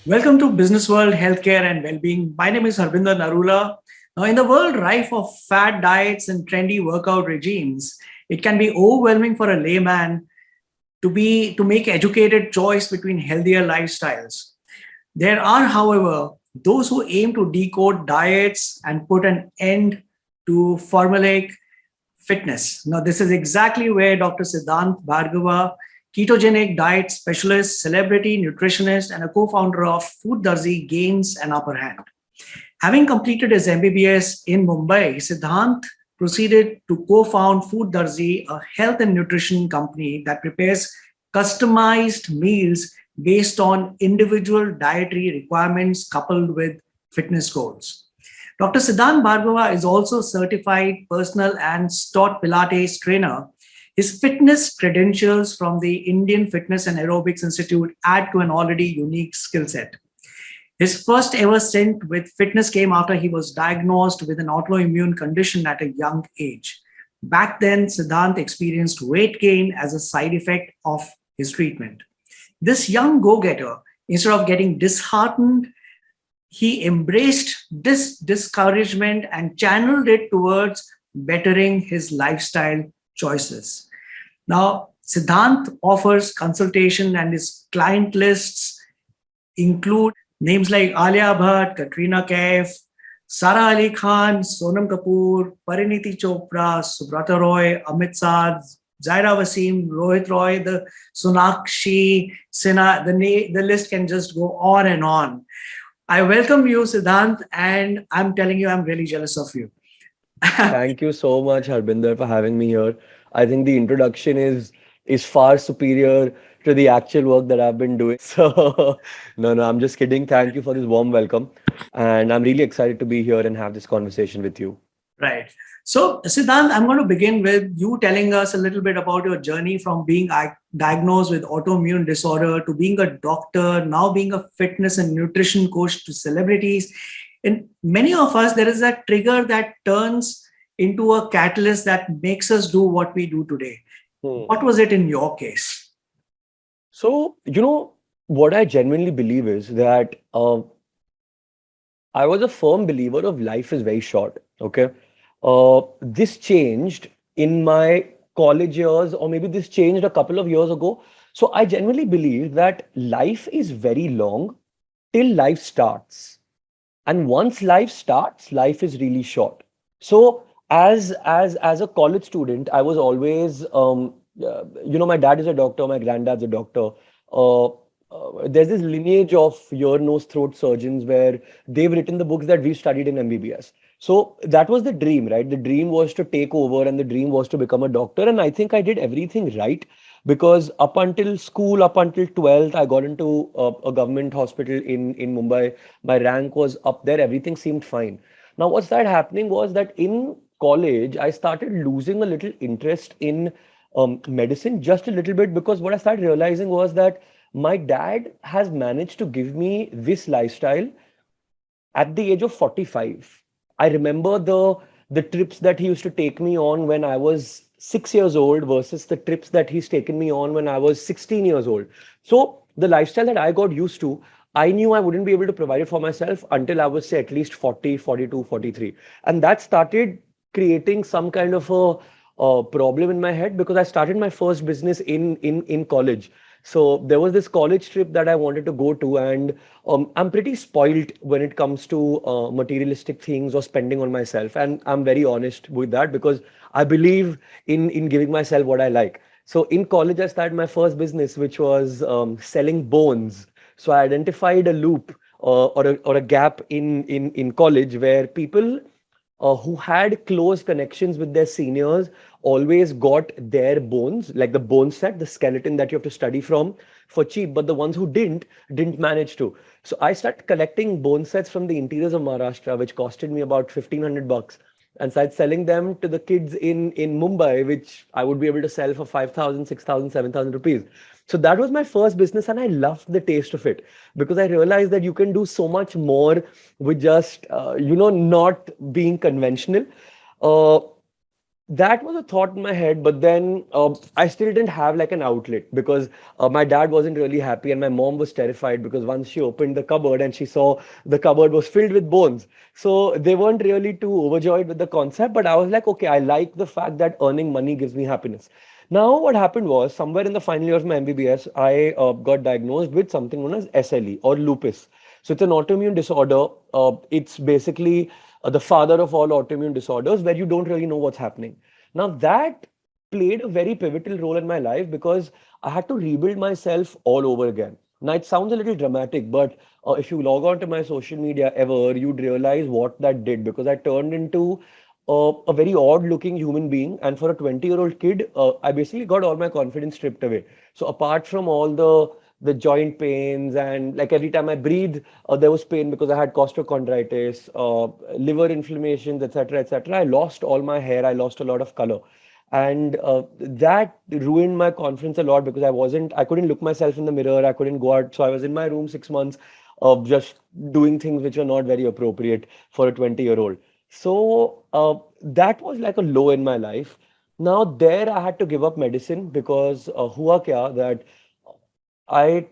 Welcome to Business World, Healthcare and Wellbeing. My name is Harbinder Narula. Now, in the world rife of fad diets and trendy workout regimes, it can be overwhelming for a layman to make educated choice between healthier lifestyles. There are, however, those who aim to decode diets and put an end to formulaic fitness. Now, this is exactly where Dr. Siddhant Bhargava, ketogenic diet specialist, celebrity nutritionist, and a co-founder of Food Darzee gains an upper hand. Having completed his MBBS in Mumbai, Siddhant proceeded to co-found Food Darzee, a health and nutrition company that prepares customized meals based on individual dietary requirements coupled with fitness goals. Dr. Siddhant Bhargava is also certified personal and STOT Pilates trainer. His fitness credentials from the Indian Fitness and Aerobics Institute add to an already unique skill set. His first ever stint with fitness came after he was diagnosed with an autoimmune condition at a young age. Back then, Siddhant experienced weight gain as a side effect of his treatment. This young go-getter, instead of getting disheartened, he embraced this discouragement and channeled it towards bettering his lifestyle choices. Now, Siddhant offers consultation and his client lists include names like Alia Bhatt, Katrina Kaif, Sara Ali Khan, Sonam Kapoor, Pariniti Chopra, Subrata Roy, Amit Saad, Zaira Wasim, Rohit Roy, the Sonakshi Sinha, the list can just go on and on. I welcome you, Siddhant, and I'm telling you, I'm really jealous of you. Thank you so much, Harbinder, for having me here. I think the introduction is far superior to the actual work that I've been doing. So, no, I'm just kidding. Thank you for this warm welcome. And I'm really excited to be here and have this conversation with you. Right. So, Siddhant, I'm going to begin with you telling us a little bit about your journey from being diagnosed with autoimmune disorder to being a doctor, now being a fitness and nutrition coach to celebrities. In many of us, there is that trigger that turns into a catalyst that makes us do what we do today. What was it in your case? So, what I genuinely believe is that I was a firm believer of life is very short. Okay. This changed in my college years, or maybe this changed a couple of years ago. So I genuinely believe that life is very long till life starts. And once life starts, life is really short. So as a college student, I was always, my dad is a doctor, my granddad's a doctor. Uh, there's this lineage of ear, nose, throat surgeons where they've written the books that we've studied in MBBS. So that was the dream, right? The dream was to take over and the dream was to become a doctor. And I think I did everything right because up until school, up until 12th, I got into a government hospital in Mumbai. My rank was up there. Everything seemed fine. Now, what's that happening was that in college, I started losing a little interest in medicine, just a little bit, because what I started realizing was that my dad has managed to give me this lifestyle at the age of 45. I remember the trips that he used to take me on when I was 6 years old versus the trips that he's taken me on when I was 16 years old. So the lifestyle that I got used to, I knew I wouldn't be able to provide it for myself until I was, say, at least 40, 42, 43. And that started creating some kind of a problem in my head because I started my first business in college. So there was this college trip that I wanted to go to, and I'm pretty spoiled when it comes to materialistic things or spending on myself. And I'm very honest with that because I believe in giving myself what I like. So in college, I started my first business, which was selling bones. So I identified a loop or a gap in college where people who had close connections with their seniors always got their bones, like the bone set, the skeleton that you have to study from for cheap. But the ones who didn't manage to. So I started collecting bone sets from the interiors of Maharashtra, which costed me about 1,500 bucks. And started selling them to the kids in Mumbai, which I would be able to sell for 5,000, 6,000, 7,000 rupees. So that was my first business, and I loved the taste of it because I realized that you can do so much more with just, not being conventional. Uh, That was a thought in my head, but then I still didn't have like an outlet because my dad wasn't really happy and my mom was terrified because once she opened the cupboard and she saw the cupboard was filled with bones. So they weren't really too overjoyed with the concept, but I was like, okay, I like the fact that earning money gives me happiness. Now, what happened was somewhere in the final year of my MBBS, I got diagnosed with something known as SLE or lupus. So it's an autoimmune disorder. It's basically the father of all autoimmune disorders where you don't really know what's happening. Now, that played a very pivotal role in my life because I had to rebuild myself all over again. Now, it sounds a little dramatic, but if you log on to my social media ever, you'd realize what that did because I turned into a very odd looking human being. And for a 20-year-old kid, I basically got all my confidence stripped away. So, apart from all the joint pains and like every time I breathed, there was pain because I had costochondritis, liver inflammations, etc., etc. I lost all my hair. I lost a lot of color, and that ruined my confidence a lot because I couldn't look myself in the mirror. I couldn't go out. So I was in my room 6 months of just doing things which are not very appropriate for a 20-year-old. So that was like a low in my life. Now there I had to give up medicine because hua kya that I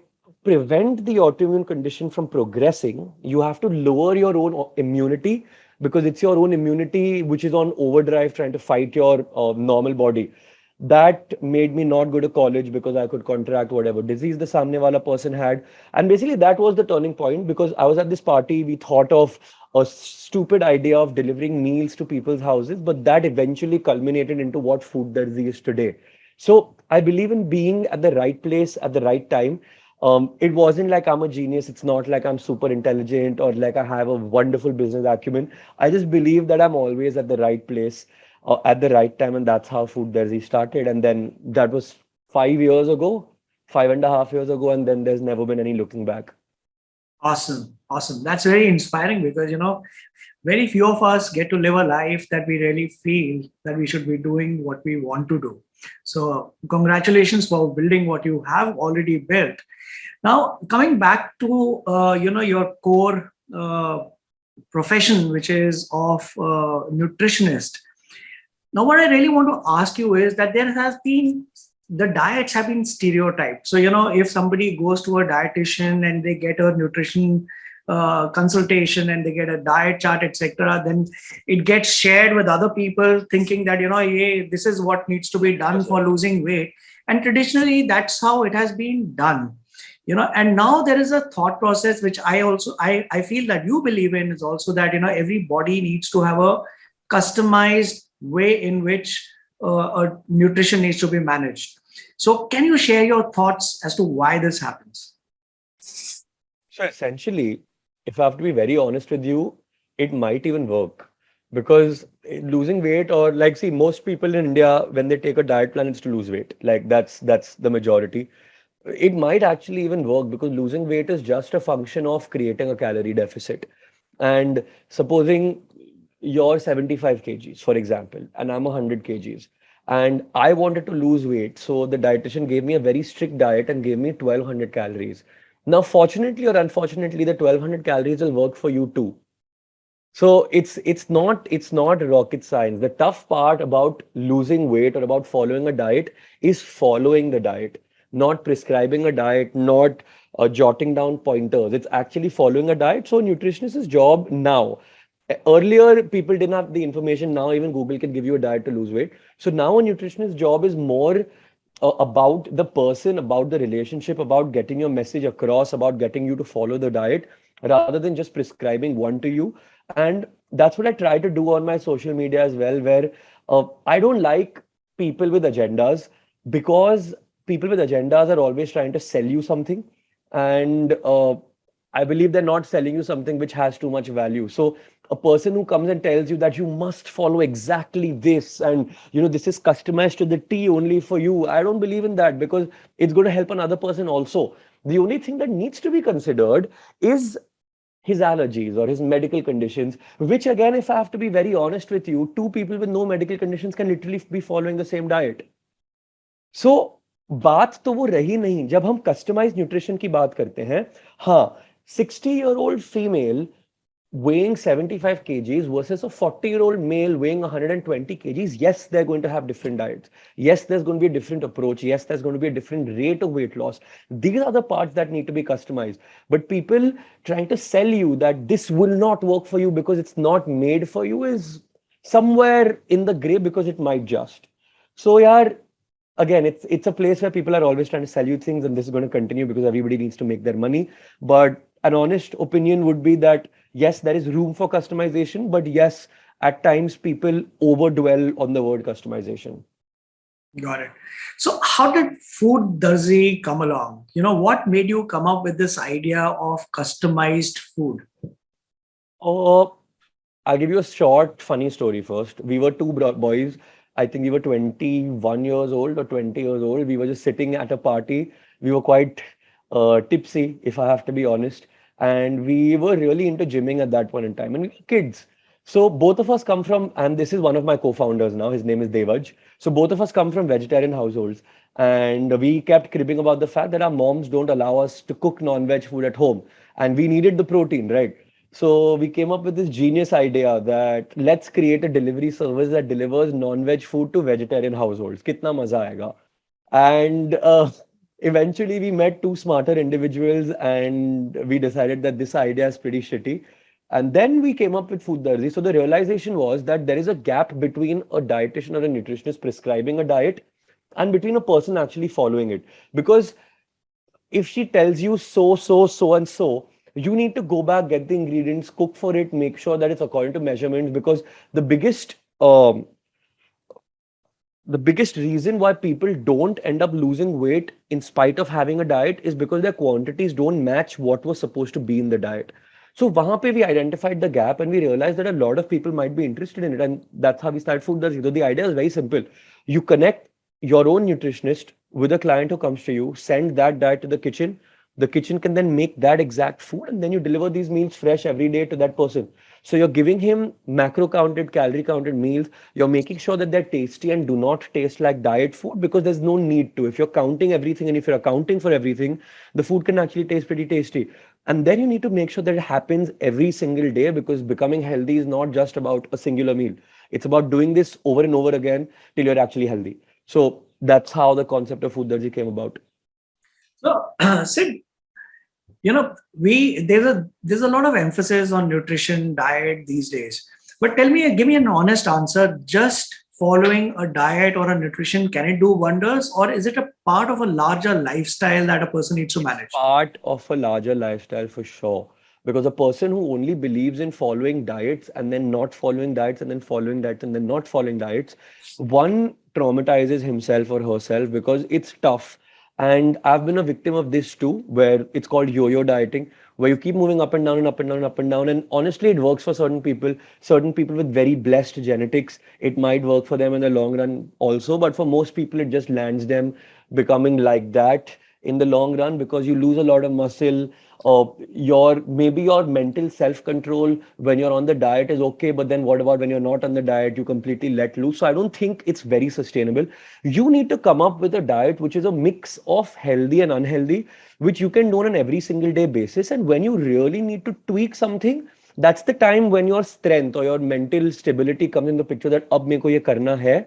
prevent the autoimmune condition from progressing, you have to lower your own immunity because it's your own immunity which is on overdrive trying to fight your normal body. That made me not go to college because I could contract whatever disease the samne wala person had. And basically, that was the turning point because I was at this party. We thought of a stupid idea of delivering meals to people's houses, but that eventually culminated into what Food Darzee is today. So I believe in being at the right place at the right time. It wasn't like I'm a genius. It's not like I'm super intelligent or like I have a wonderful business acumen. I just believe that I'm always at the right place at the right time, and that's how Food Darzee started. And then that was 5 years ago, 5.5 years ago, and then there's never been any looking back. Awesome. Awesome. That's very inspiring because, very few of us get to live a life that we really feel that we should be doing what we want to do. So, congratulations for building what you have already built. Now, coming back to, your core profession, which is of nutritionist. Now, what I really want to ask you is that there has been the diets have been stereotyped. So, if somebody goes to a dietitian and they get a nutrition consultation and they get a diet chart, etc., then it gets shared with other people, thinking that hey, this is what needs to be done Yes, sir. for losing weight. And traditionally, that's how it has been done. And now there is a thought process which I feel that you believe in is also that every body needs to have a customized way in which a nutrition needs to be managed. So, can you share your thoughts as to why this happens? So essentially, if I have to be very honest with you, it might even work because losing weight or like see most people in India when they take a diet plan it's to lose weight. Like that's the majority. It might actually even work because losing weight is just a function of creating a calorie deficit. And supposing you're 75 kgs, for example, and I'm 100 kgs, and I wanted to lose weight. So the dietitian gave me a very strict diet and gave me 1200 calories. Now, fortunately or unfortunately, the 1200 calories will work for you too. So it's not rocket science. The tough part about losing weight or about following a diet is following the diet, not prescribing a diet, not jotting down pointers. It's actually following a diet. So a nutritionist's job now. Earlier, people didn't have the information. Now even Google can give you a diet to lose weight. So now a nutritionist's job is more about the person, about the relationship, about getting your message across, about getting you to follow the diet rather than just prescribing one to you. And that's what I try to do on my social media as well, where I don't like people with agendas because people with agendas are always trying to sell you something. And I believe they're not selling you something which has too much value. So a person who comes and tells you that you must follow exactly this and this is customized to the T only for you, I don't believe in that because it's going to help another person also. The only thing that needs to be considered is his allergies or his medical conditions, which again, if I have to be very honest with you, two people with no medical conditions can literally be following the same diet. सो बात तो वो रही नहीं जब हम customise nutrition की बात करते हैं. हाँ, 60-year-old female weighing 75 kgs versus a 40-year-old male weighing 120 kgs, yes, they're going to have different diets. Yes, there's going to be a different approach. Yes, there's going to be a different rate of weight loss. These are the parts that need to be customized. But people trying to sell you that this will not work for you because it's not made for you is somewhere in the gray, because it might just. So, yeah, again, it's a place where people are always trying to sell you things, and this is going to continue because everybody needs to make their money. But an honest opinion would be that yes, there is room for customization, but yes, at times people overdwell on the word customization. Got it. So, how did Food Darzee come along? What made you come up with this idea of customized food? Uh, I'll give you a short, funny story first. We were two boys. I think we were 21 years old or 20 years old. We were just sitting at a party. We were quite tipsy, if I have to be honest. And we were really into gymming at that point in time. And we were kids. So both of us come from, and this is one of my co-founders now. His name is Devaj. So both of us come from vegetarian households. And we kept cribbing about the fact that our moms don't allow us to cook non-veg food at home. And we needed the protein, right? So we came up with this genius idea that let's create a delivery service that delivers non-veg food to vegetarian households. Kitna maza aega. And eventually we met two smarter individuals and we decided that this idea is pretty shitty. And then we came up with Food Darzee. So the realization was that there is a gap between a dietitian or a nutritionist prescribing a diet and between a person actually following it. Because if she tells you so and so, you need to go back, get the ingredients, cook for it, make sure that it's according to measurements. Because the biggest the biggest reason why people don't end up losing weight in spite of having a diet is because their quantities don't match what was supposed to be in the diet. So wahan pe we identified the gap and we realized that a lot of people might be interested in it. And that's how we started Food Darzee. So the idea is very simple. You connect your own nutritionist with a client who comes to you, send that diet to the kitchen. The kitchen can then make that exact food and then you deliver these meals fresh every day to that person. So you're giving him macro counted, calorie counted meals. You're making sure that they're tasty and do not taste like diet food because there's no need to. If you're counting everything and if you're accounting for everything, the food can actually taste pretty tasty. And then you need to make sure that it happens every single day because becoming healthy is not just about a singular meal. It's about doing this over and over again till you're actually healthy. So that's how the concept of Food Darzee came about. So, Sid, there's a lot of emphasis on nutrition, diet these days. But give me an honest answer. Just following a diet or a nutrition, can it do wonders, or is it a part of a larger lifestyle that a person needs to manage? Part of a larger lifestyle for sure. Because a person who only believes in following diets and then not following diets and then following diets and then not following diets, one traumatizes himself or herself because it's tough. And I've been a victim of this too, where it's called yo-yo dieting, where you keep moving up and down and up and down and up and down. And honestly, it works for certain people with very blessed genetics. It might work for them in the long run also, but for most people, it just lands them becoming like that in the long run because you lose a lot of muscle. Your mental self-control when you're on the diet is okay, but then what about when you're not on the diet? You completely let loose. So I don't think it's very sustainable. You need to come up with a diet which is a mix of healthy and unhealthy, which you can do on an every single day basis. And when you really need to tweak something, that's the time when your strength or your mental stability comes in the picture that ab meko ye karna hai.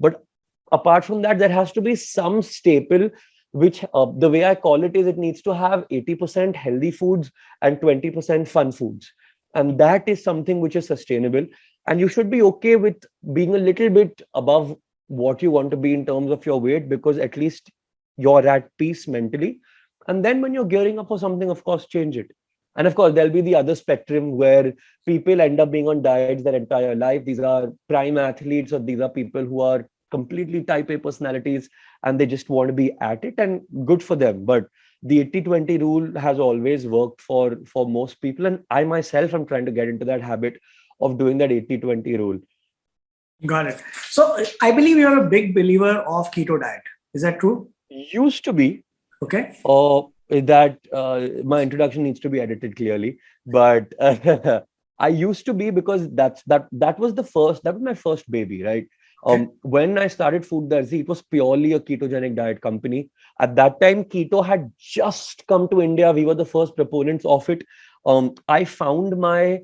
But apart from that, there has to be some staple, which the way I call it is it needs to have 80% healthy foods and 20% fun foods. And that is something which is sustainable. And you should be okay with being a little bit above what you want to be in terms of your weight because at least you're at peace mentally. And then when you're gearing up for something, of course, change it. And of course, there'll be the other spectrum where people end up being on diets their entire life. These are prime athletes, or these are people who are completely type A personalities and they just want to be at it, and good for them. But the 80-20 rule has always worked for most people. And I myself am trying to get into that habit of doing that 80-20 rule. Got it. So I believe you're a big believer of keto diet. Is that true? Used to be. Okay. That my introduction needs to be edited clearly, but I used to be because that was my first baby, right? Okay. When I started Food Darzee, it was purely a ketogenic diet company. At that time, keto had just come to India. We were the first proponents of it. I found my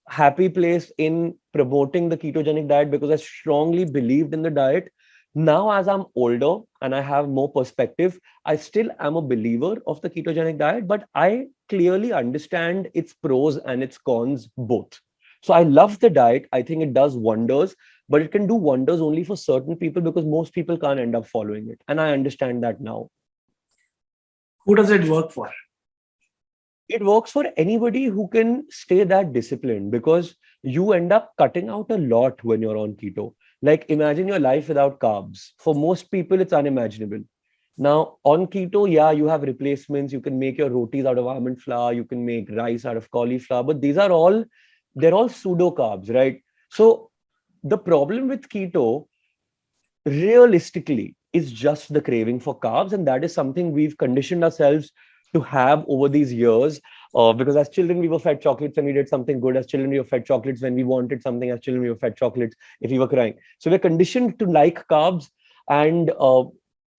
happy place in promoting the ketogenic diet because I strongly believed in the diet. Now, as I'm older and I have more perspective, I still am a believer of the ketogenic diet, but I clearly understand its pros and its cons both. So I love the diet. I think it does wonders, but it can do wonders only for certain people because most people can't end up following it. And I understand that now. Who does it work for? It works for anybody who can stay that disciplined because you end up cutting out a lot when you're on keto. Like imagine your life without carbs. For most people, it's unimaginable. Now on keto, yeah, you have replacements. You can make your rotis out of almond flour. You can make rice out of cauliflower, but they're all pseudo carbs, right? So the problem with keto realistically is just the craving for carbs, and that is something we've conditioned ourselves to have over these years, because as children we were fed chocolates when we did something good. As children we were fed chocolates when we wanted something. As children we were fed chocolates if we were crying. So we're conditioned to like carbs, and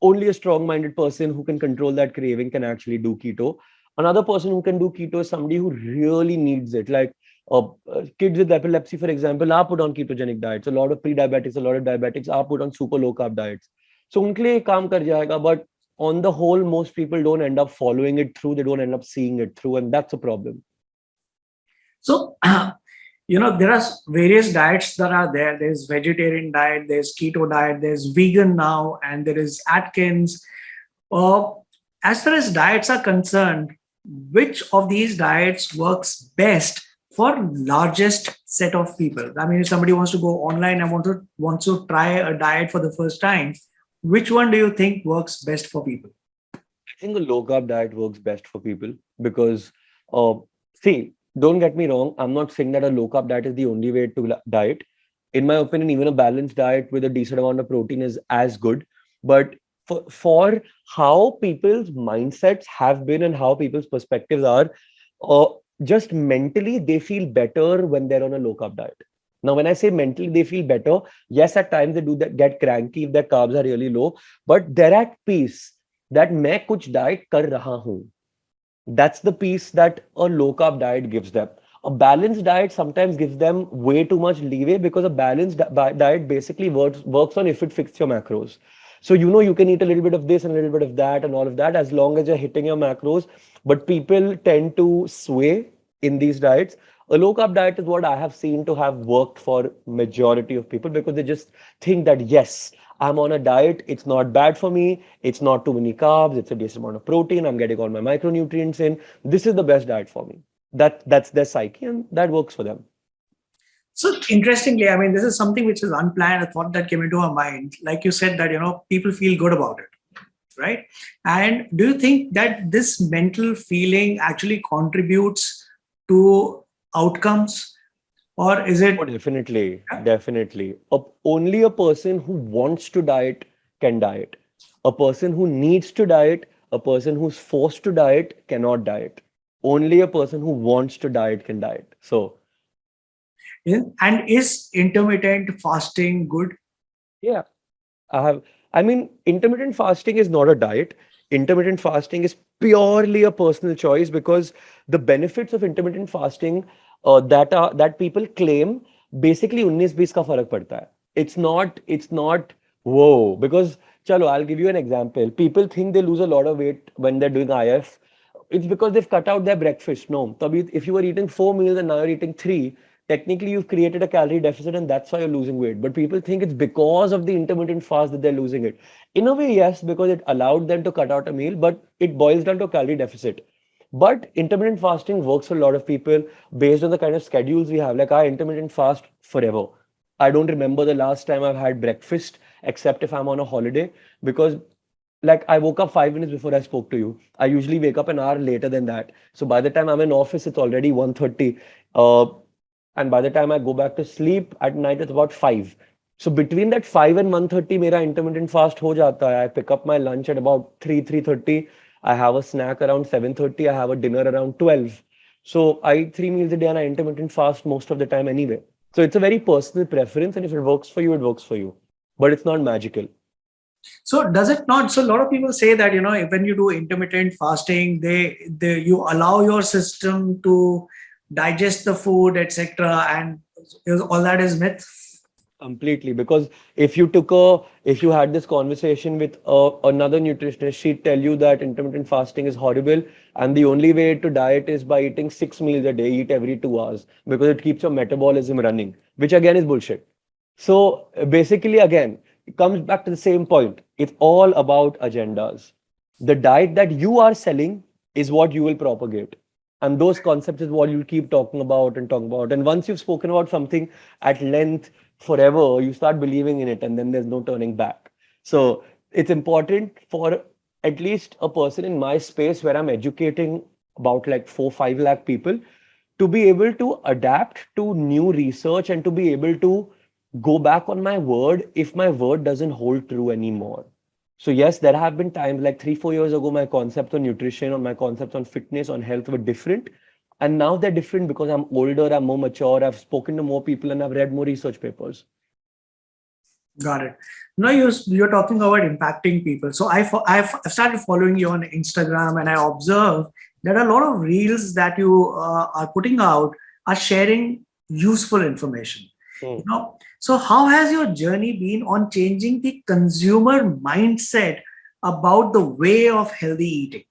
only a strong-minded person who can control that craving can actually do keto. Another person who can do keto is somebody who really needs it, like kids with epilepsy, for example, are put on ketogenic diets. A lot of pre-diabetics, a lot of diabetics are put on super low carb diets. So उनके लिए ये काम कर जाएगा, but on the whole, most people don't end up following it through. They don't end up seeing it through, and that's a problem. So, there are various diets that are there. There's vegetarian diet, there's keto diet, there's vegan now, and there is Atkins. Uh, as far as diets are concerned, which of these diets works best for largest set of people? I mean, if somebody wants to go online and wants to try a diet for the first time, which one do you think works best for people? I think a low carb diet works best for people because, uh, see, don't get me wrong. I'm not saying that a low carb diet is the only way to diet. In my opinion, even a balanced diet with a decent amount of protein is as good. But for how people's mindsets have been and how people's perspectives are, uh, just mentally, they feel better when they're on a low carb diet. Now, when I say mentally they feel better, yes, at times they do that, get cranky if their carbs are really low, but they're at peace that मैं कुछ diet कर रहा हूँ. That's the peace that a low carb diet gives them. A balanced diet sometimes gives them way too much leeway because a balanced diet basically works on if it fits your macros. So you can eat a little bit of this and a little bit of that and all of that as long as you're hitting your macros. But people tend to sway in these diets. A low carb diet is what I have seen to have worked for majority of people because they just think that yes, I'm on a diet. It's not bad for me. It's not too many carbs. It's a decent amount of protein. I'm getting all my micronutrients in. This is the best diet for me. That's their psyche, and that works for them. So interestingly, I mean, this is something which is unplanned, a thought that came into our mind. Like you said, that people feel good about it, right? And do you think that this mental feeling actually contributes to outcomes, or is it? Oh, definitely. Only a person who wants to diet can diet. A person who needs to diet, a person who's forced to diet cannot diet. Only a person who wants to diet can diet. So, And is intermittent fasting good? yeah, I mean, intermittent fasting is not a diet. Intermittent fasting is purely a personal choice because the benefits of intermittent fasting that people claim basically 19-20 का फर्क पड़ता है. It's not whoa because chalo, I'll give you an example. People think they lose a lot of weight when they're doing IF. It's because they've cut out their breakfast. No, तभी if you were eating 4 meals and now you're eating three, technically you've created a calorie deficit and that's why you're losing weight. But people think it's because of the intermittent fast that they're losing it. In a way, yes, because it allowed them to cut out a meal, but it boils down to a calorie deficit. But intermittent fasting works for a lot of people based on the kind of schedules we have. Like I intermittent fast forever. I don't remember the last time I've had breakfast except if I'm on a holiday because like I woke up 5 minutes before I spoke to you. I usually wake up an hour later than that. So by the time I'm in office, it's already 1:30. And by the time I go back to sleep at night, it's about 5. So between that 5 and 1:30, मेरा intermittent fast हो जाता है. I pick up my lunch at about 3:30. I have a snack around 7:30. I have a dinner around 12. So I eat 3 meals a day and I intermittent fast most of the time anyway. So it's a very personal preference, and if it works for you, it works for you. But it's not magical. So does it not? So a lot of people say that when you do intermittent fasting, they you allow your system to digest the food, etc., and all that is myth. Completely, because if you had this conversation with another nutritionist, she'd tell you that intermittent fasting is horrible, and the only way to diet is by eating 6 meals a day, eat every 2 hours, because it keeps your metabolism running, which again is bullshit. So basically, again, it comes back to the same point. It's all about agendas. The diet that you are selling is what you will propagate. And those concepts is what you'll keep talking about and talking about. And once you've spoken about something at length forever, you start believing in it, and then there's no turning back. So it's important for at least a person in my space where I'm educating about like 4, 5 lakh people to be able to adapt to new research and to be able to go back on my word if my word doesn't hold true anymore. So yes, there have been times like 3, 4 years ago, my concepts on nutrition or my concepts on fitness, on health were different. And now they're different because I'm older, I'm more mature, I've spoken to more people, and I've read more research papers. Got it. Now you're talking about impacting people. So I've started following you on Instagram, and I observe that a lot of reels that you are putting out are sharing useful information. Hmm. So how has your journey been on changing the consumer mindset about the way of healthy eating?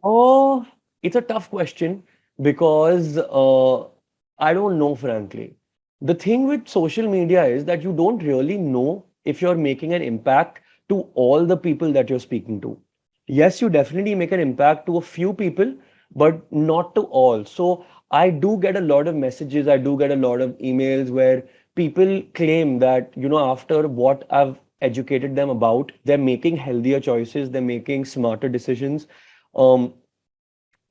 Oh, it's a tough question because I don't know, frankly. The thing with social media is that you don't really know if you're making an impact to all the people that you're speaking to. Yes, you definitely make an impact to a few people, but not to all. So I do get a lot of messages, I do get a lot of emails where people claim that, after what I've educated them about, they're making healthier choices, they're making smarter decisions. Um,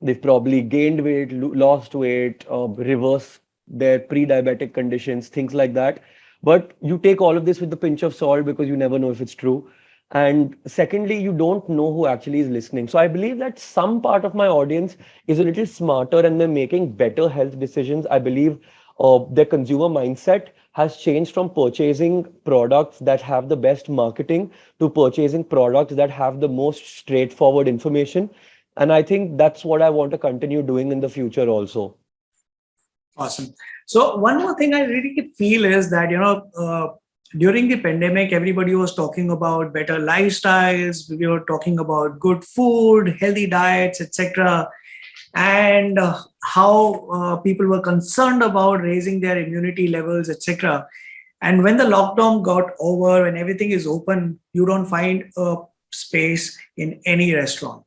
They've probably gained weight, lost weight, reverse their pre-diabetic conditions, things like that. But you take all of this with a pinch of salt because you never know if it's true. And secondly, you don't know who actually is listening. So I believe that some part of my audience is a little smarter and they're making better health decisions. I believe their consumer mindset has changed from purchasing products that have the best marketing to purchasing products that have the most straightforward information. And I think that's what I want to continue doing in the future also. Awesome. So one more thing I really feel is that during the pandemic, everybody was talking about better lifestyles. We were talking about good food, healthy diets, etc., and how people were concerned about raising their immunity levels, etc. And when the lockdown got over, when everything is open, you don't find a space in any restaurant.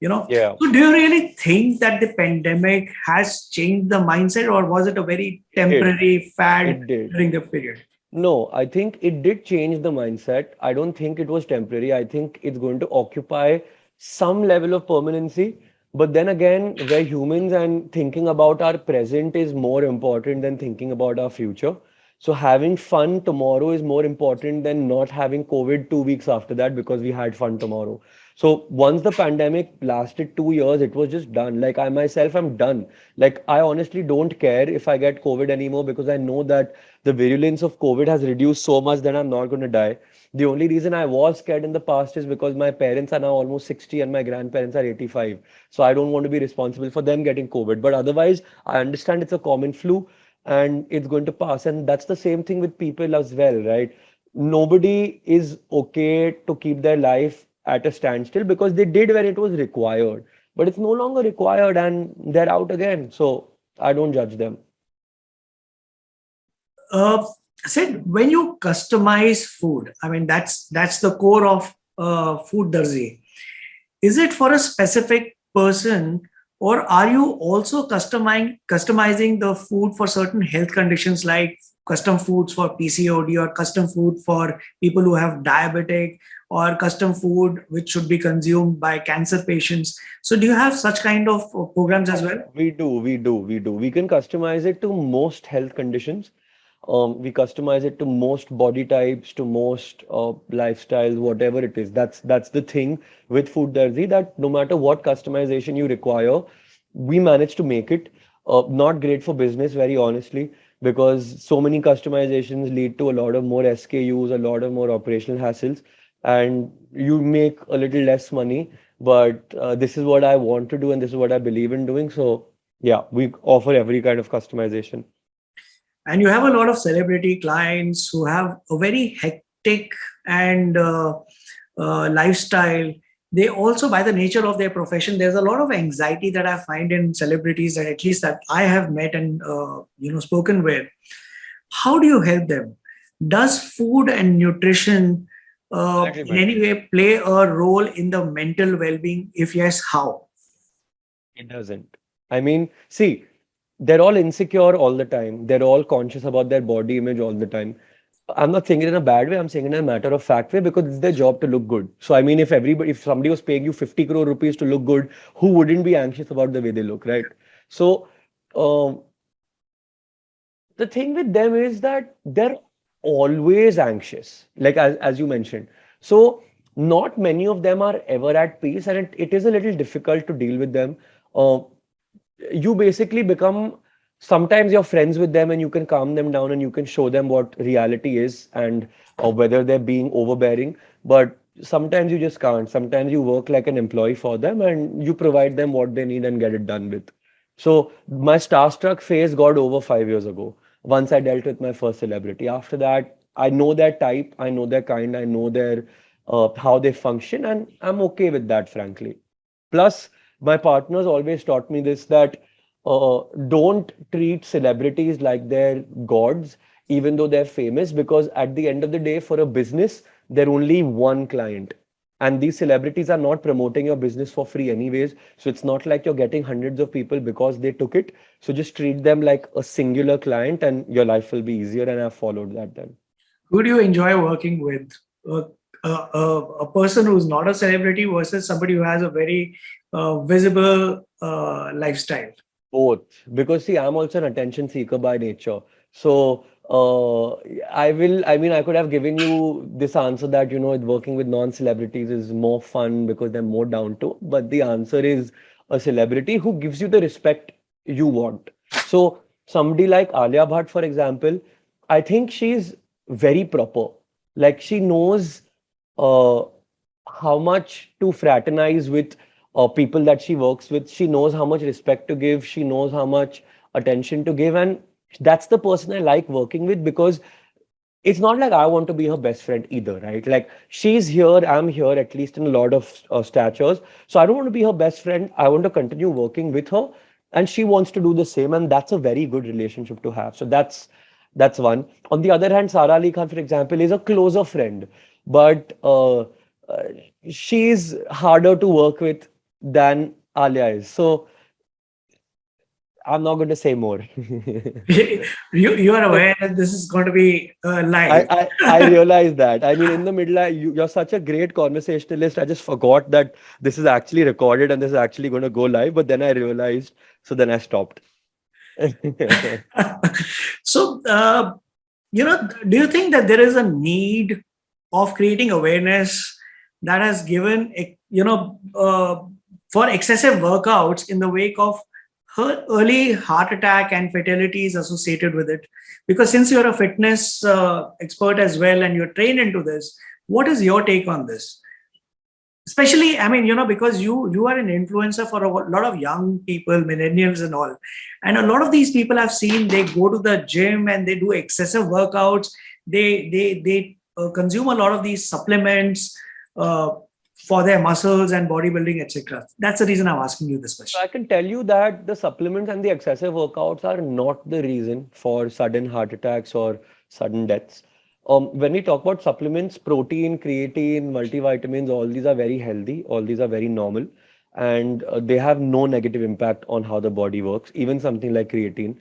Yeah, So do you really think that the pandemic has changed the mindset, or was it a very it did. temporary fad It did. during the period? No, I think it did change the mindset. I don't think it was temporary. I think it's going to occupy some level of permanency. But then again, we're humans and thinking about our present is more important than thinking about our future. So having fun tomorrow is more important than not having COVID 2 weeks after that because we had fun tomorrow. So once the pandemic lasted 2 years, it was just done. Like I myself am done. Like I honestly don't care if I get COVID anymore because I know that the virulence of COVID has reduced so much that I'm not going to die. The only reason I was scared in the past is because my parents are now almost 60 and my grandparents are 85. So I don't want to be responsible for them getting COVID. But otherwise, I understand it's a common flu and it's going to pass. And that's the same thing with people as well, right? Nobody is okay to keep their life at a standstill because they did when it was required. But it's no longer required and they're out again. So I don't judge them. Uh, Sid, when you customize food, I mean that's the core of Food Darzee. Is it for a specific person, or are you also customizing the food for certain health conditions, like custom foods for PCOD, or custom food for people who have diabetic, or custom food which should be consumed by cancer patients? So do you have such kind of programs as well? We do. We can customize it to most health conditions. We customize it to most body types, to most lifestyles, whatever it is. That's the thing with Food Darzi that no matter what customization you require, we manage to make it. Not great for business, very honestly, because so many customizations lead to a lot of more SKUs, a lot of more operational hassles, and you make a little less money. But this is what I want to do, and this is what I believe in doing. So Yeah, we offer every kind of customization. And you have a lot of celebrity clients who have a very hectic and lifestyle. They also, by the nature of their profession, there's a lot of anxiety that I find in celebrities, that at least that I have met and spoken with. How do you help them? Does food and nutrition Exactly, in my any friend. way play a role in the mental well-being? If yes, how? It doesn't. I mean, see, they're all insecure all the time. They're all conscious about their body image all the time. I'm not saying it in a bad way. I'm saying it in a matter of fact way because it's their job to look good. So I mean, if somebody was paying you 50 crore rupees to look good, who wouldn't be anxious about the way they look, right? So um, the thing with them is that they're always anxious, like as you mentioned. So not many of them are ever at peace, and it is a little difficult to deal with them. Uh, you basically become sometimes you're friends with them and you can calm them down and you can show them what reality is and or whether they're being overbearing, but sometimes you just can't. Sometimes you work like an employee for them and you provide them what they need and get it done with. So my starstruck phase got over 5 years ago once I dealt with my first celebrity. After that, I know their type, I know their kind, I know their how they function, and I'm okay with that, frankly. Plus, my partners always taught me this, that don't treat celebrities like they're gods, even though they're famous, because at the end of the day, for a business, they're only one client. And these celebrities are not promoting your business for free, anyways. So it's not like you're getting hundreds of people because they took it. So just treat them like a singular client, and your life will be easier. And I've followed that then. Who do you enjoy working with? A, a person who's not a celebrity versus somebody who has a very visible lifestyle. Both, because see, I'm also an attention seeker by nature. So I mean, I could have given you this answer that, working with non-celebrities is more fun because they're more down to, but the answer is a celebrity who gives you the respect you want. So somebody like Alia Bhatt, for example, I think she's very proper. Like she knows uh, how much to fraternize with people that she works with. She knows how much respect to give. She knows how much attention to give. And that's the person I like working with because it's not like I want to be her best friend either, right? Like she's here, I'm here, at least in a lot of statures. So I don't want to be her best friend. I want to continue working with her. And she wants to do the same. And that's a very good relationship to have. So that's one. On the other hand, Sara Ali Khan, for example, is a closer friend. But she's harder to work with than Alia is. So I'm not going to say more. You are aware that this is going to be live. I realized that. I mean, in the middle, you're such a great conversationalist. I just forgot that this is actually recorded and this is actually going to go live. But then I realized, so then I stopped. So, do you think that there is a need of creating awareness that has given, for excessive workouts in the wake of her early heart attack and fatalities associated with it? Because since you're a fitness expert as well and you're trained into this, what is your take on this? Especially, I mean, because you are an influencer for a lot of young people, millennials and all, and a lot of these people I've seen, they go to the gym and they do excessive workouts. They consume a lot of these supplements uh, for their muscles and bodybuilding, etc. That's the reason I'm asking you this So question. I can tell you that the supplements and the excessive workouts are not the reason for sudden heart attacks or sudden deaths. When we talk about supplements, protein, creatine, multivitamins, all these are very healthy, all these are very normal, and they have no negative impact on how the body works, even something like creatine.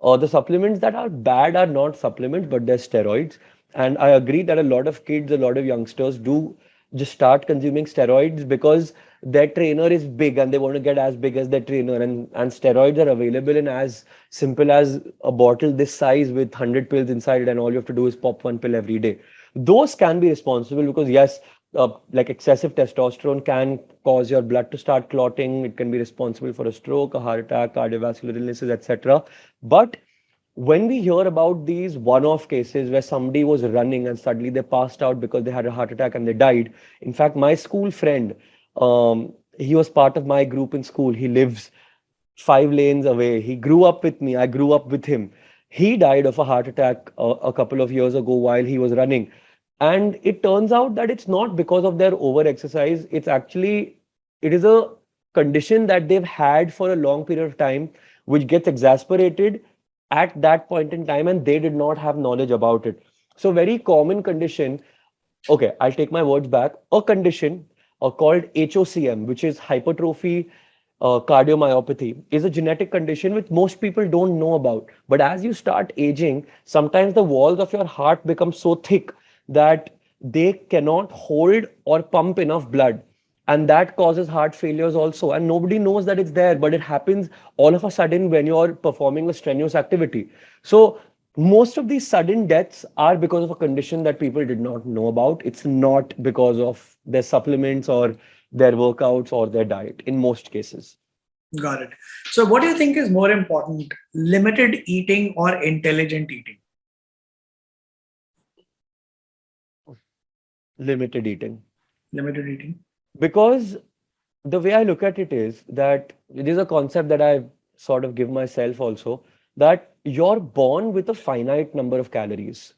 The supplements that are bad are not supplements, but they're steroids. And I agree that a lot of kids, a lot of youngsters do just start consuming steroids because their trainer is big and they want to get as big as their trainer. And steroids are available in as simple as a bottle this size with 100 pills inside it, and all you have to do is pop one pill every day. Those can be responsible because, yes, like excessive testosterone can cause your blood to start clotting. It can be responsible for a stroke, a heart attack, cardiovascular illnesses, etc. But when we hear about these one-off cases where somebody was running and suddenly they passed out because they had a heart attack and they died. In fact, my school friend, he was part of my group in school. He lives 5 lanes away. He grew up with me. I grew up with him. He died of a heart attack a couple of years ago while he was running. And it turns out that it's not because of their over exercise. It is a condition that they've had for a long period of time, which gets exasperated at that point in time, and they did not have knowledge about it. So, very common condition. Okay, I'll take my words back. A condition called HOCM, which is hypertrophy cardiomyopathy, is a genetic condition which most people don't know about. But as you start aging, sometimes the walls of your heart become so thick that they cannot hold or pump enough blood. And that causes heart failures also. And nobody knows that it's there, but it happens all of a sudden when you're performing a strenuous activity. So most of these sudden deaths are because of a condition that people did not know about. It's not because of their supplements or their workouts or their diet in most cases. Got it. So what do you think is more important, limited eating or intelligent eating? Limited eating. Limited eating. Because the way I look at it is that it is a concept that I sort of give myself also, that you're born with a finite number of calories.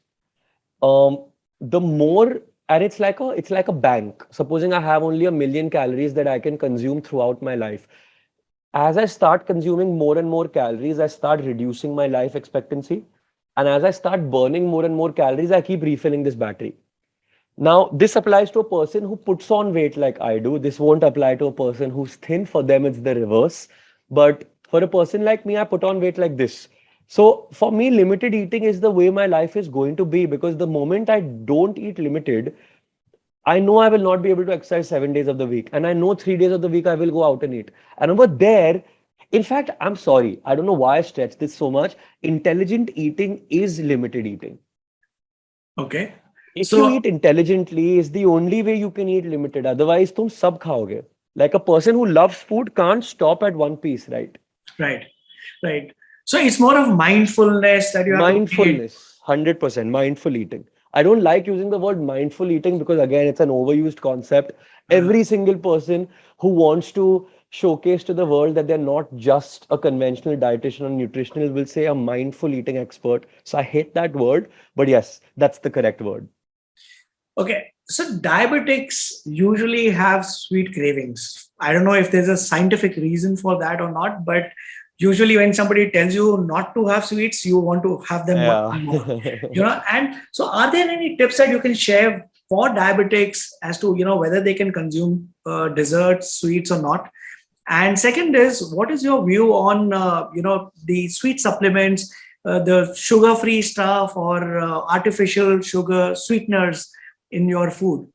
Um, the more, and it's like a bank. Supposing I have only 1 million calories that I can consume throughout my life. As I start consuming more and more calories, I start reducing my life expectancy. And as I start burning more and more calories, I keep refilling this battery. Now, this applies to a person who puts on weight like I do. This won't apply to a person who's thin. For them, it's the reverse. But for a person like me, I put on weight like this. So for me, limited eating is the way my life is going to be, because the moment I don't eat limited, I know I will not be able to exercise 7 days of the week. And I know 3 days of the week I will go out and eat. And over there, in fact, I'm sorry, I don't know why I stretch this so much. Intelligent eating is limited eating. Okay. If you So eat intelligently, is the only way you can eat limited. Otherwise, tum sab khaoge. Like a person who loves food can't stop at one piece, right? right, right. So it's more of mindfulness that you have to create. Mindfulness, 100% mindful eating. I don't like using the word mindful eating because, again, it's an overused concept. Uh, Every single person who wants to showcase to the world that they're not just a conventional dietitian or nutritionist will say a mindful eating expert. So I hate that word, but yes, that's the correct word. Okay, so diabetics usually have sweet cravings. I don't know if there's a scientific reason for that or not, but usually when somebody tells you not to have sweets, you want to have them more Yeah. and more. And so are there any tips that you can share for diabetics as to, whether they can consume desserts, sweets or not? And second is, what is your view on, the sweet supplements, the sugar-free stuff or artificial sugar sweeteners in your food?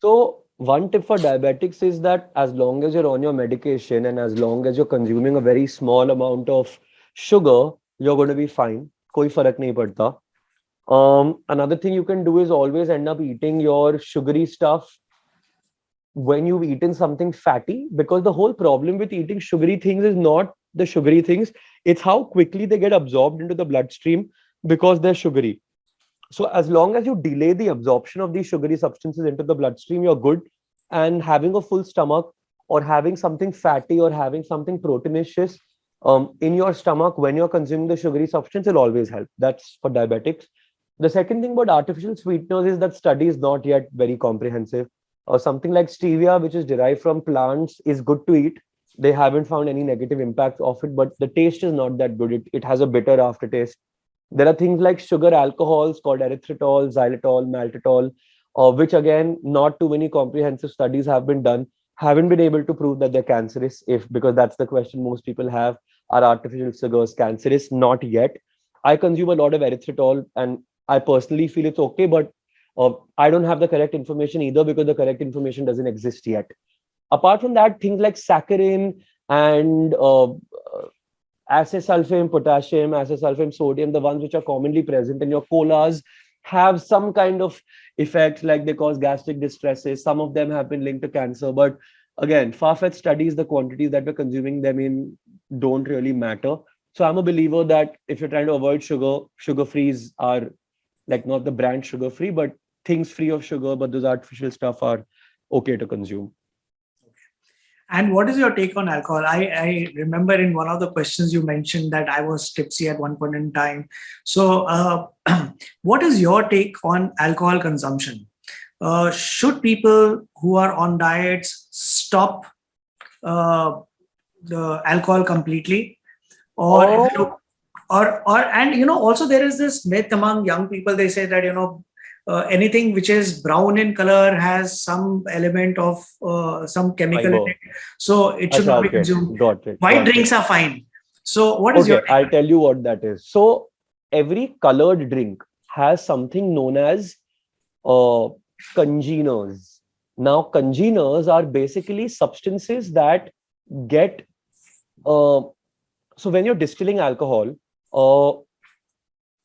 So one tip for diabetics is that as long as you're on your medication and as long as you're consuming a very small amount of sugar, you're going to be fine. कोई फर्क नहीं पड़ता. Another thing you can do is always end up eating your sugary stuff when you've eaten something fatty, because the whole problem with eating sugary things is not the sugary things, it's how quickly they get absorbed into the bloodstream because they're sugary. So as long as you delay the absorption of these sugary substances into the bloodstream, you're good. And having a full stomach or having something fatty or having something proteinaceous in your stomach when you're consuming the sugary substance will always help. That's for diabetics. The second thing about artificial sweeteners is that study is not yet very comprehensive. Something like stevia, which is derived from plants, is good to eat. They haven't found any negative impacts of it, but the taste is not that good. It has a bitter aftertaste. There are things like sugar alcohols called erythritol, xylitol, maltitol, which again, not too many comprehensive studies have been done, haven't been able to prove that they're cancerous. If because that's the question most people have: are artificial sugars cancerous? Not yet. I consume a lot of erythritol, and I personally feel it's okay, but I don't have the correct information either because the correct information doesn't exist yet. Apart from that, things like saccharin and acesulfame potassium, acesulfame sodium, the ones which are commonly present in your colas, have some kind of effects, like they cause gastric distresses. Some of them have been linked to cancer. But again, far-fetched studies, the quantities that we're consuming them in don't really matter. So I'm a believer that if you're trying to avoid sugar, sugar-frees are like not the brand sugar-free, but things free of sugar, but those artificial stuff are okay to consume. And what is your take on alcohol? I remember in one of the questions you mentioned that I was tipsy at one point in time. So, what is your take on alcohol consumption? Should people who are on diets stop uh, the alcohol completely, or is it, Oh, and also there is this myth among young people. They say that anything which is brown in color has some element of some chemical in fiber. it, so it should Acha, not be okay. consumed. Got it. White Got it. drinks are fine. So what is your Okay, take I'll on it? tell you what that is. So every colored drink has something known as uh, congeners. Now, congeners are basically substances that get so when you're distilling alcohol, uh,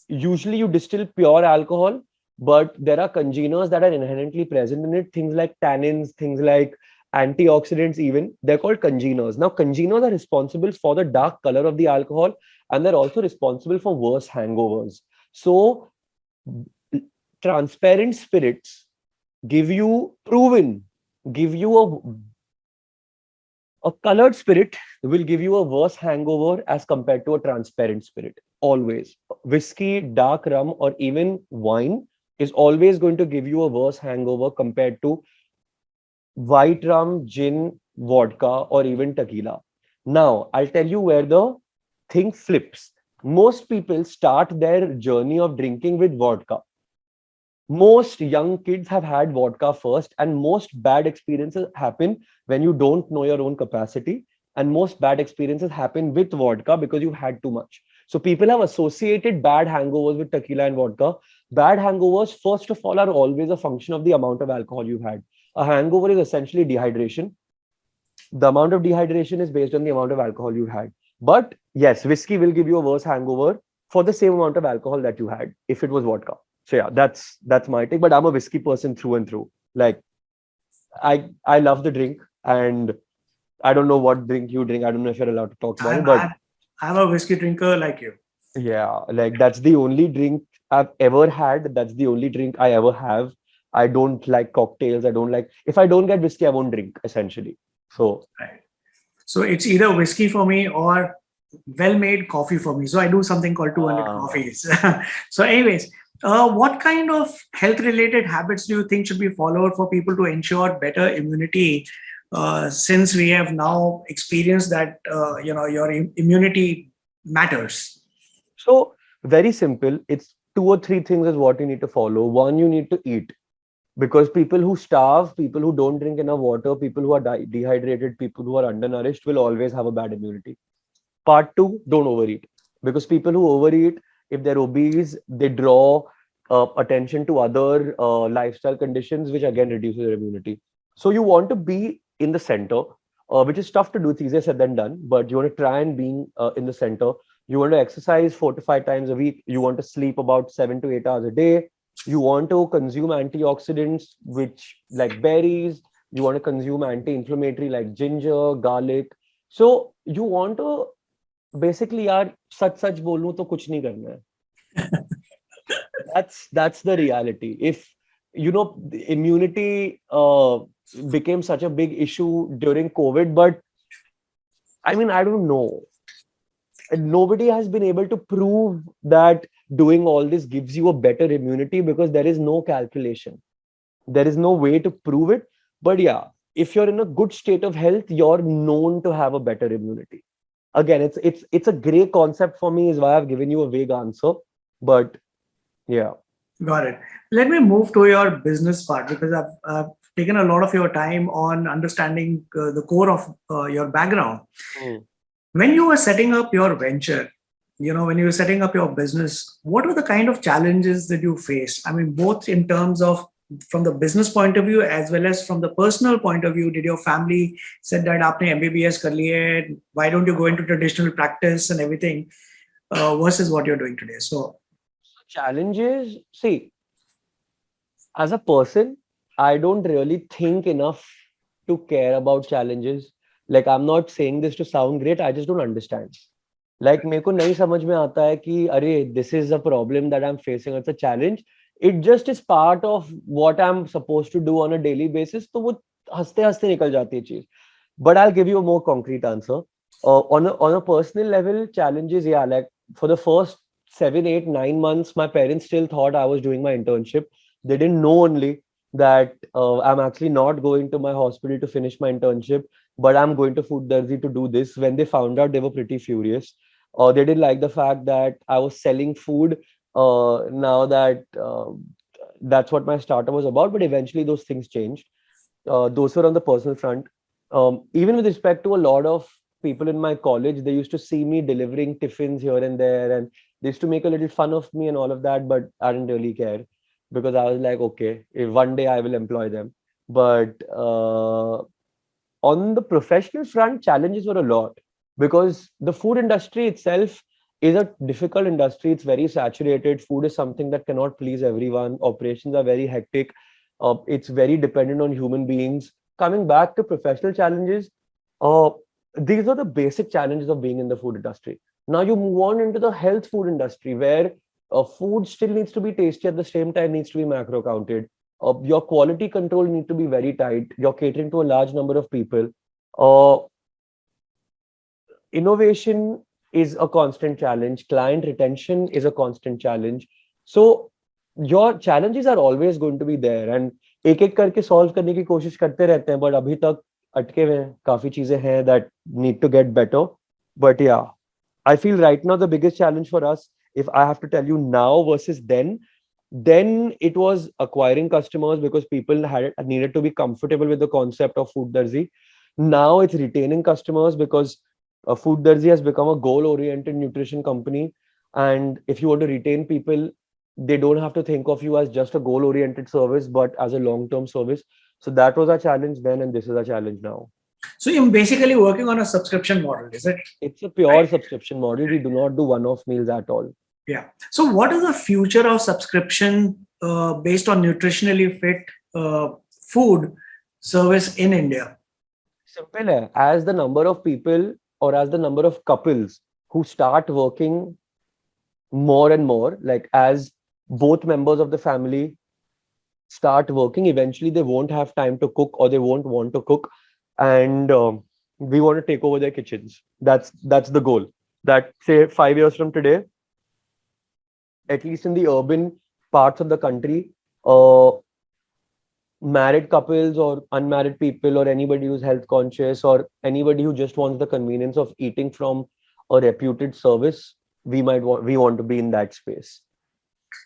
usually you distill pure alcohol, but there are congeners that are inherently present in it, things like tannins, things like antioxidants, even they're called congeners. Now, congeners are responsible for the dark color of the alcohol, and they're also responsible for worse hangovers. So, transparent spirits give you proven, give you a colored spirit will give you a worse hangover as compared to a transparent spirit. Always. Whiskey, dark rum, or even wine is always going to give you a worse hangover compared to white rum, gin, vodka, or even tequila. Now, I'll tell you where the thing flips. Most people start their journey of drinking with vodka. Most young kids have had vodka first, and most bad experiences happen when you don't know your own capacity, and most bad experiences happen with vodka because you've had too much. So people have associated bad hangovers with tequila and vodka. Bad hangovers, first of all, are always a function of the amount of alcohol you've had. A hangover is essentially dehydration. The amount of dehydration is based on the amount of alcohol you had. But yes, whiskey will give you a worse hangover for the same amount of alcohol that you had if it was vodka. So yeah, that's my take. But I'm a whiskey person through and through. Like I love the drink, and I don't know what drink you drink. I don't know if you're allowed to talk about it, I'm but I'm I'm a whiskey drinker like you. yeah, like that's the only drink I've ever had. That's the only drink I ever have. I don't like cocktails. I don't like if I don't get whiskey, I won't drink essentially. So Right. So it's either whiskey for me or well-made coffee for me. So I do something called 200 ah, coffees. So, anyways, what kind of health-related habits do you think should be followed for people to ensure better immunity? Since we have now experienced that your immunity matters. so very simple. It's two or three things is what you need to follow. One, you need to eat because people who starve, people who don't drink enough water, people who are dehydrated, people who are undernourished will always have a bad immunity. Part two, don't overeat because people who overeat, if they're obese, they draw attention to other lifestyle conditions, which again reduces their immunity. So you want to be in the center, which is tough to do. It's easier said than done, but you want to try and be in the center. You want to exercise 4 to 5 times a week. You want to sleep about 7 to 8 hours a day. You want to consume antioxidants, which like berries. You want to consume anti-inflammatory like ginger, garlic. So you want to basically यार सच बोलूं तो कुछ नहीं करना है. That's the reality. If the immunity became such a big issue during COVID, but I mean I don't know. And nobody has been able to prove that doing all this gives you a better immunity because there is no calculation. There is no way to prove it. But yeah, if you're in a good state of health, you're known to have a better immunity. Again, it's a gray concept for me, is why I've given you a vague answer. But yeah. Got it. Let me move to your business part because I've taken a lot of your time on understanding the core of your background. Mm. When you were setting up your venture, when you were setting up your business, what were the kind of challenges that you faced? I mean, both in terms of from the business point of view as well as from the personal point of view. Did your family said that आपने MBBS कर लिए, why don't you go into traditional practice and everything versus what you're doing today? So Challenges, see, as a person, I don't really think enough to care about challenges. Like, I'm not saying this to sound great, I just don't understand. Like, मेरे को नहीं समझ में आता है कि अरे this is a problem that I'm facing, it's a challenge. It just is part of what I'm supposed to do on a daily basis. तो वो हंसते हंसते निकल जाती है चीज. But I'll give you a more concrete answer. On a personal level, challenges, yeah, like for the first 7, 8, 9 months, my parents still thought I was doing my internship. They didn't know only that I'm actually not going to my hospital to finish my internship, but I'm going to Food Darzee to do this. When they found out, they were pretty furious. They didn't like the fact that I was selling food. Now that that's what my startup was about, but eventually those things changed. Those were on the personal front. Even with respect to a lot of people in my college, they used to see me delivering tiffins here and there, and they used to make a little fun of me and all of that, but I didn't really care because I was like, okay, if one day I will employ them. But on the professional front, challenges were a lot because the food industry itself is a difficult industry. It's very saturated. Food is something that cannot please everyone. Operations are very hectic. It's very dependent on human beings. Coming back to professional challenges, uh, these are the basic challenges of being in the food industry. Now you move on into the health food industry where food still needs to be tasty at the same time needs to be macro counted. Your quality control need to be very tight. You're catering to a large number of people. Uh, Innovation is a constant challenge. Client retention is a constant challenge. So your challenges are always going to be there, and एक एक करके solve करने की कोशिश करते रहते हैं, but अभी तक अटके हुए हैं, काफी चीजें हैं that need to get better. But yeah, I feel right now the biggest challenge for us, if I have to tell you now versus then it was acquiring customers because people had needed to be comfortable with the concept of Food Darzee. Now it's retaining customers because Food Darzee has become a goal-oriented nutrition company, and if you want to retain people, they don't have to think of you as just a goal-oriented service, but as a long-term service. So that was our challenge then, and this is our challenge now. So you're basically working on a subscription model, is it? It's a pure Right. subscription model. We do not do one-off meals at all. Yeah. So what is the future of subscription based on nutritionally fit food service in India? Simple hai. As the number of people or as the number of couples who start working more and more, like as both members of the family start working, eventually they won't have time to cook or they won't want to cook, and we want to take over their kitchens. That's the goal. That say 5 years from today, at least in the urban parts of the country, uh, married couples or unmarried people or anybody who's health conscious or anybody who just wants the convenience of eating from a reputed service, we want to be in that space.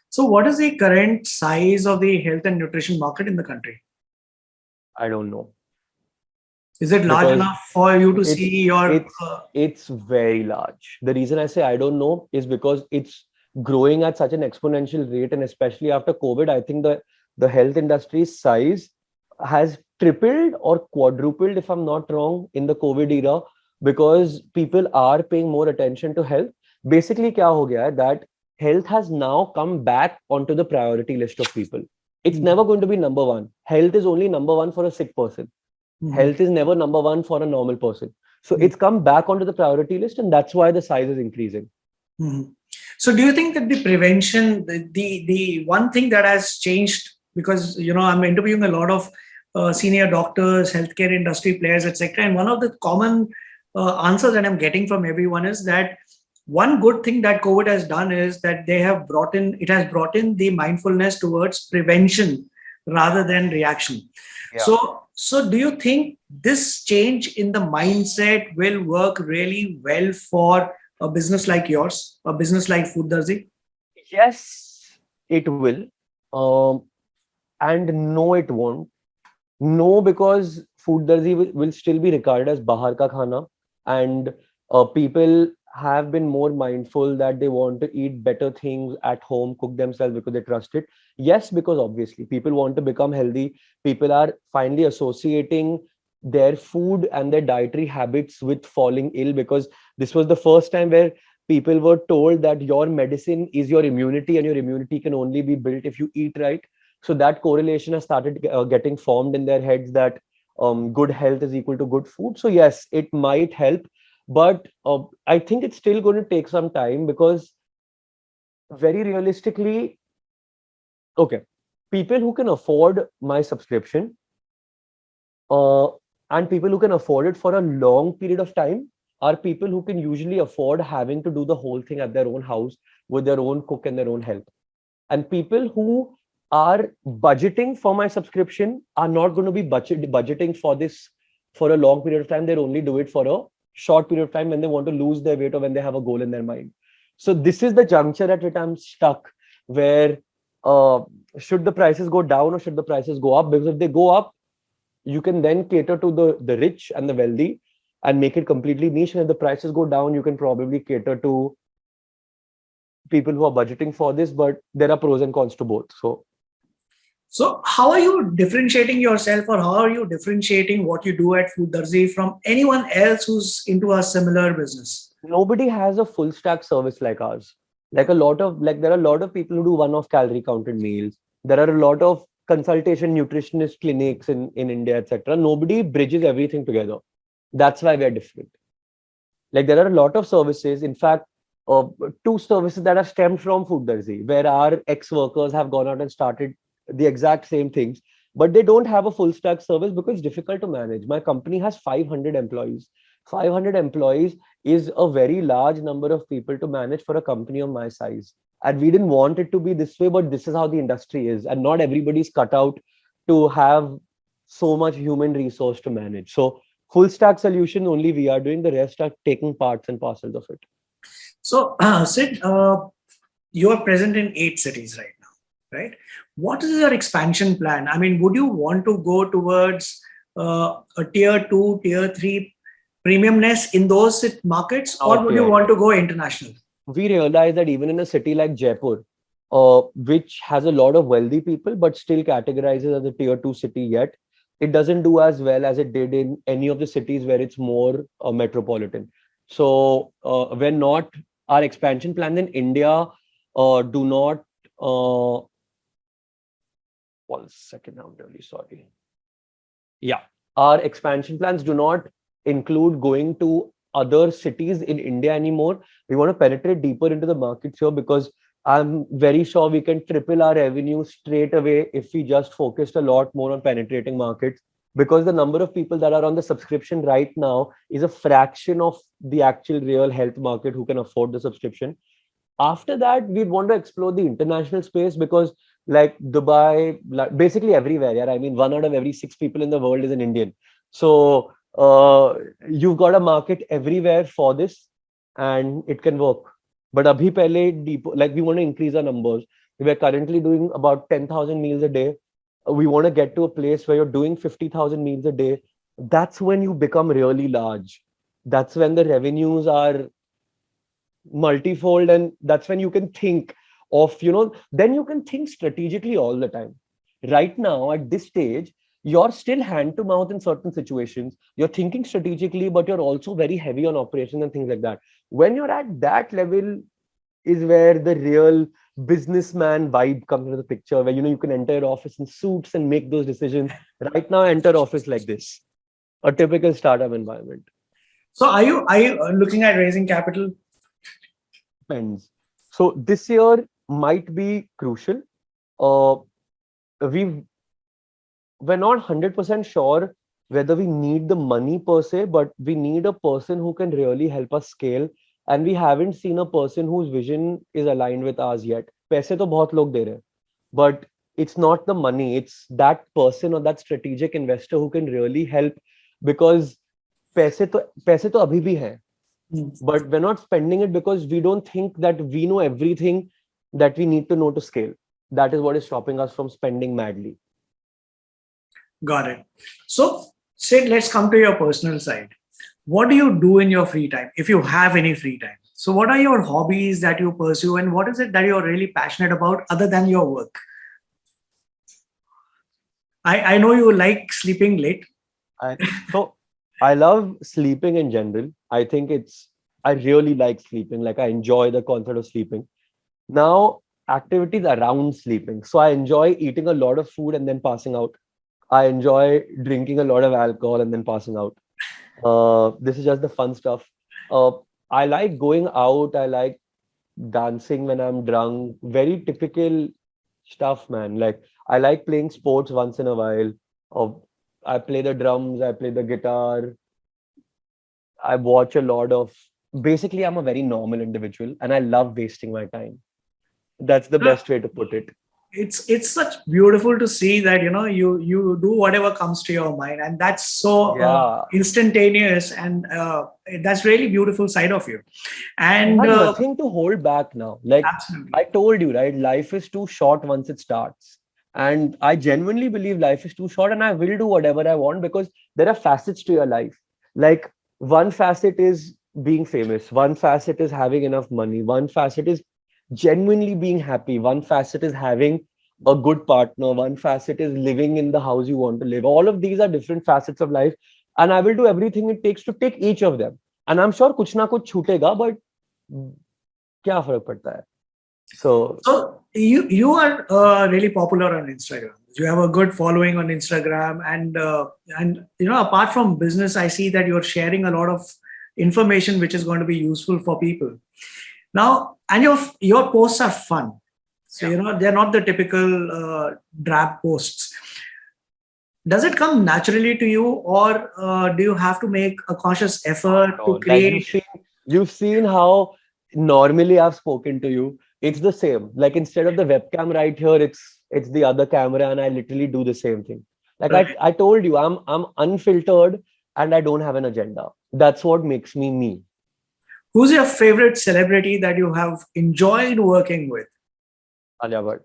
So what is the current size of the health and nutrition market in the country? I don't know. Is it large Because enough for you to it's see your it's very large. The reason I say I don't know is because it's growing at such an exponential rate, and especially after COVID, I think the health industry's size has tripled or quadrupled, if I'm not wrong, in the COVID era, because people are paying more attention to health. Basically, क्या हो गया है that health has now come back onto the priority list of people. It's never going to be number one. Health is only number one for a sick person. Health is never number one for a normal person. So it's come back onto the priority list, and that's why the size is increasing. So do you think that the prevention, the one thing that has changed, because I'm interviewing a lot of senior doctors, healthcare industry players, etc., and one of the common answers that I'm getting from everyone is that one good thing that COVID has done is that it has brought in the mindfulness towards prevention rather than reaction. Yeah. So do you think this change in the mindset will work really well for a business like yours, a business like Food Darzee? Yes, it will. And no, it won't. No, because Food Darzee will still be regarded as bahar ka khana, and people have been more mindful that they want to eat better things at home, cook themselves because they trust it. Yes, because obviously people want to become healthy. People are finally associating their food and their dietary habits with falling ill, because this was the first time where people were told that your medicine is your immunity and your immunity can only be built if you eat right. So that correlation has started getting formed in their heads that good health is equal to good food. So yes, it might help, but I think it's still going to take some time, because very realistically, okay, people who can afford my subscription, and people who can afford it for a long period of time are people who can usually afford having to do the whole thing at their own house with their own cook and their own help. And people who are budgeting for my subscription are not going to be budgeting for this for a long period of time. They'll only do it for a short period of time when they want to lose their weight or when they have a goal in their mind. So this is the juncture at which I'm stuck, where uh, should the prices go down or should the prices go up? Because if they go up, you can then cater to the rich and the wealthy and make it completely niche. And if the prices go down, you can probably cater to people who are budgeting for this, but there are pros and cons to both. So how are you differentiating yourself, or how are you differentiating what you do at Food Darzee from anyone else who's into a similar business? Nobody has a full stack service like ours. There are a lot of people who do one-off calorie counted meals. There are a lot of consultation nutritionist clinics in India, etc. Nobody bridges everything together. That's why we are different. Like there are a lot of services. In fact, uh, two services that have stemmed from Food Darzee, where our ex-workers have gone out and started the exact same things, but they don't have a full stack service because it's difficult to manage. My company has 500 employees. 500 employees is a very large number of people to manage for a company of my size. And we didn't want it to be this way, but this is how the industry is. And not everybody's cut out to have so much human resource to manage. So full stack solution only we are doing, the rest are taking parts and parcels of it. So, Sid, you are present in 8 cities right now, right? What is your expansion plan? I mean, would you want to go towards a tier two, tier three premiumness in those markets, or Not would you yet. want to go international? We realize that even in a city like Jaipur, which has a lot of wealthy people but still categorizes as a tier two city yet, it doesn't do as well as it did in any of the cities where it's more metropolitan. So we're not, our expansion plans in India do not, 1 second, I'm really sorry. Yeah, our expansion plans do not include going to other cities in India anymore. We want to penetrate deeper into the markets here because I'm very sure we can triple our revenue straight away if we just focused a lot more on penetrating markets. Because the number of people that are on the subscription right now is a fraction of the actual real health market who can afford the subscription. After that, we want to explore the international space because, like Dubai, basically everywhere. Yeah, I mean, 1 out of every 6 people in the world is an Indian. So you've got a market everywhere for this, and it can work. But abhi pehle deep, like we want to increase our numbers. We're currently doing about 10,000 meals a day. We want to get to a place where you're doing 50,000 meals a day. That's when you become really large. That's when the revenues are multifold, and that's when you can think of, then you can think strategically all the time. Right now at this stage, you're still hand to mouth in certain situations, you're thinking strategically, but you're also very heavy on operations and things like that. When you're at that level is where the real businessman vibe comes into the picture, where you can enter office in suits and make those decisions. Right now, enter office like this, a typical startup environment. So, are you looking at raising capital? Depends. So this year might be crucial. Uh, we we're not 100% sure whether we need the money per se, but we need a person who can really help us scale. And we haven't seen a person whose vision is aligned with ours yet. पैसे तो बहुत लोग दे रहे हैं, but it's not the money. It's that person or that strategic investor who can really help, because पैसे तो अभी भी हैं, but we're not spending it because we don't think that we know everything that we need to know to scale. That is what is stopping us from spending madly. Got it. So, Sid, let's come to your personal side. What do you do in your free time, if you have any free time? So, what are your hobbies that you pursue, and what is it that you're really passionate about other than your work? I know you like sleeping late. So I love sleeping in general. I really like sleeping. Like I enjoy the concept of sleeping. Now, activities around sleeping. So I enjoy eating a lot of food and then passing out. I enjoy drinking a lot of alcohol and then passing out. This is just the fun stuff. Uh, I like going out. I like dancing when I'm drunk. Very typical stuff, man. Like I like playing sports once in a while. Uh, I play the drums, I play the guitar, I watch a lot of. Basically, I'm a very normal individual and I love wasting my time. That's the best way to put it. It's such beautiful to see that you do whatever comes to your mind, and that's so Yeah. instantaneous, and that's really beautiful side of you. I And have nothing to hold back now. Like absolutely. I told you, right? Life is too short once it starts. And I genuinely believe life is too short and I will do whatever I want because there are facets to your life. Like one facet is being famous, one facet is having enough money, one facet is genuinely being happy, one facet is having a good partner, one facet is living in the house you want to live. All of these are different facets of life. And I will do everything it takes to take each of them. And I'm sure कुछ ना कुछ छूटेगा, but क्या फर्क पड़ता है? So So you are really popular on Instagram. You have a good following on Instagram, and apart from business, I see that you're sharing a lot of information which is going to be useful for people. Now, and your posts are fun. So they're not the typical drab posts. Does it come naturally to you, or do you have to make a conscious effort to no, like create? you've seen how normally I've spoken to you. It's the same. Like instead of the webcam right here, it's the other camera, and I literally do the same thing. Like Right? I told you, I'm unfiltered and I don't have an agenda. That's what makes me me. Who's your favorite celebrity that you have enjoyed working with? Alia Bhatt,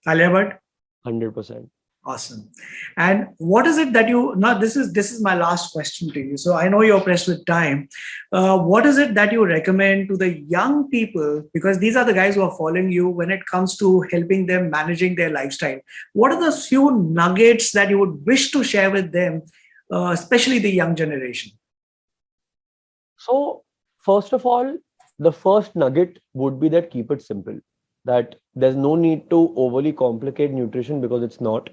Alia Bhatt? 100%. Awesome. And what is it that you now? This is my last question to you. So I know you're pressed with time. What is it that you recommend to the young people? Because these are the guys who are following you when it comes to helping them managing their lifestyle. What are the few nuggets that you would wish to share with them, especially the young generation? So, first of all, the first nugget would be that keep it simple. That there's no need to overly complicate nutrition because it's not.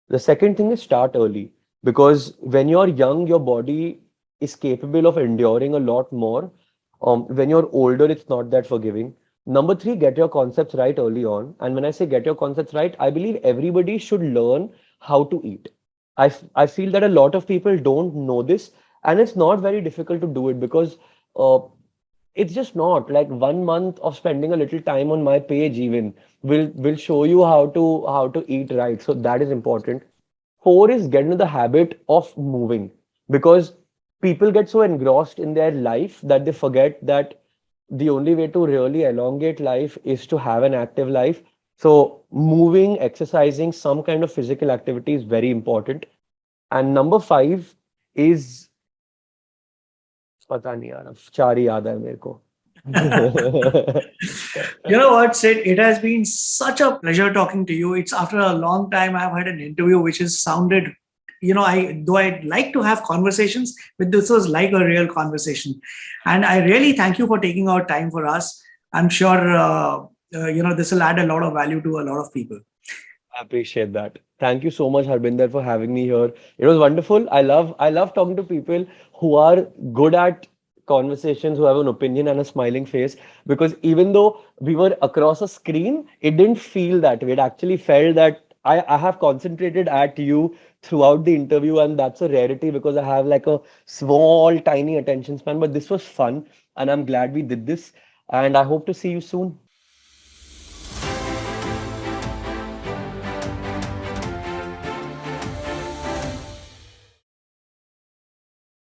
The second thing is start early because when you're young, your body is capable of enduring a lot more. When you're older, it's not that forgiving. Number three, get your concepts right early on. And when I say get your concepts right, I believe everybody should learn how to eat. I feel that a lot of people don't know this, and it's not very difficult to do it because uh, it's just not like 1 month of spending a little time on my page even will show you how to eat right. So that is important. Four is get into the habit of moving because people get so engrossed in their life that they forget that the only way to really elongate life is to have an active life. So moving, exercising, some kind of physical activity is very important. And number five is पता नहीं यार अब चार ही याद है मेरे को. You know what, Sid? It has been such a pleasure talking to you. It's after a long time I've had an interview which has sounded, I like to have conversations, but this was like a real conversation. And I really thank you for taking out time for us. I'm sure, this will add a lot of value to a lot of people. I appreciate that. Thank you so much, Harbinder, for having me here. It was wonderful. I love talking to people who are good at conversations, who have an opinion and a smiling face. Because even though we were across a screen, it didn't feel that way. It actually felt that I have concentrated at you throughout the interview, and that's a rarity because I have like a small, tiny attention span. But this was fun, and I'm glad we did this. And I hope to see you soon.